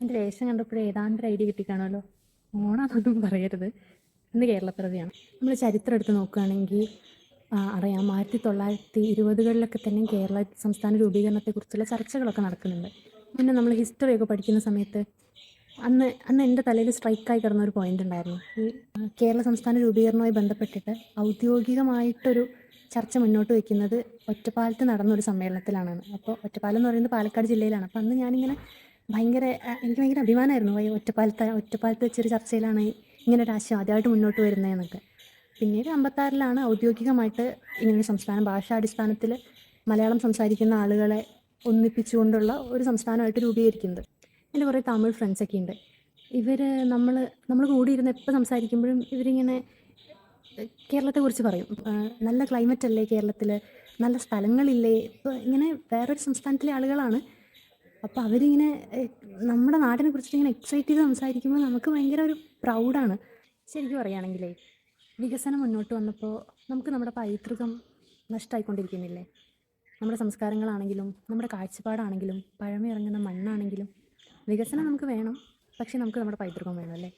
എൻ്റെ വേഷം കണ്ടപ്പോഴേ ഏതാണ്ട് ഒരു ഐഡിയ കിട്ടിക്കാണല്ലോ. ഓണാന്നൊന്നും പറയരുത്. ഇന്ന് കേരളപ്പിറവിയാണ്. നമ്മൾ ചരിത്രം എടുത്ത് നോക്കുകയാണെങ്കിൽ അറിയാം 1920കളിലൊക്കെ തന്നെ കേരള സംസ്ഥാന രൂപീകരണത്തെക്കുറിച്ചുള്ള ചർച്ചകളൊക്കെ നടക്കുന്നുണ്ട്. പിന്നെ നമ്മൾ ഹിസ്റ്ററിയൊക്കെ പഠിക്കുന്ന സമയത്ത് അന്ന് എൻ്റെ തലയിൽ സ്ട്രൈക്കായി കിടന്ന ഒരു പോയിന്റ് ഉണ്ടായിരുന്നു. ഈ കേരള സംസ്ഥാന രൂപീകരണവുമായി ബന്ധപ്പെട്ടിട്ട് ഔദ്യോഗികമായിട്ടൊരു ചർച്ച മുന്നോട്ട് വയ്ക്കുന്നത് ഒറ്റപ്പാലത്ത് നടന്നൊരു സമ്മേളനത്തിലാണ്. അപ്പോൾ ഒറ്റപ്പാലം എന്ന് പറയുന്നത് പാലക്കാട് ജില്ലയിലാണ്. അപ്പോൾ അന്ന് ഞാനിങ്ങനെ എനിക്ക് ഭയങ്കര അഭിമാനമായിരുന്നു. ഒറ്റപ്പാലത്ത് വെച്ചൊരു ചർച്ചയിലാണ് ഇങ്ങനെ ഒരു ആശയം ആദ്യമായിട്ട് മുന്നോട്ട് വരുന്നതെന്നൊക്കെ. പിന്നീട് 56-ലാണ് ഔദ്യോഗികമായിട്ട് ഇങ്ങനെ സംസ്ഥാനം ഭാഷാടിസ്ഥാനത്തിൽ മലയാളം സംസാരിക്കുന്ന ആളുകളെ ഒന്നിപ്പിച്ചുകൊണ്ടുള്ള ഒരു സംസ്ഥാനമായിട്ട് രൂപീകരിക്കുന്നത്. എൻ്റെ കുറേ തമിഴ് ഫ്രണ്ട്സൊക്കെ ഉണ്ട്. ഇവർ നമ്മൾ കൂടിയിരുന്ന് എപ്പോൾ സംസാരിക്കുമ്പോഴും ഇവരിങ്ങനെ കേരളത്തെക്കുറിച്ച് പറയും. നല്ല ക്ലൈമറ്റ് അല്ലേ കേരളത്തിൽ, നല്ല സ്ഥലങ്ങളില്ലേ. ഇപ്പോൾ ഇങ്ങനെ വേറൊരു സംസ്ഥാനത്തിലെ ആളുകളാണ്. അപ്പോൾ അവരിങ്ങനെ നമ്മുടെ നാടിനെ കുറിച്ചിട്ട് ഇങ്ങനെ എക്സൈറ്റ് ചെയ്ത് സംസാരിക്കുമ്പോൾ നമുക്ക് ഭയങ്കര ഒരു പ്രൗഡാണ്. ശരിക്കും പറയുകയാണെങ്കിലേ വികസനം മുന്നോട്ട് വന്നപ്പോൾ നമുക്ക് നമ്മുടെ പൈതൃകം നഷ്ടമായിക്കൊണ്ടിരിക്കുന്നില്ലേ? നമ്മുടെ സംസ്കാരങ്ങളാണെങ്കിലും നമ്മുടെ കാഴ്ചപ്പാടാണെങ്കിലും പഴമയിറങ്ങുന്ന മണ്ണാണെങ്കിലും വികസനം നമുക്ക് വേണം, പക്ഷേ നമുക്ക് നമ്മുടെ പൈതൃകം വേണം അല്ലേ?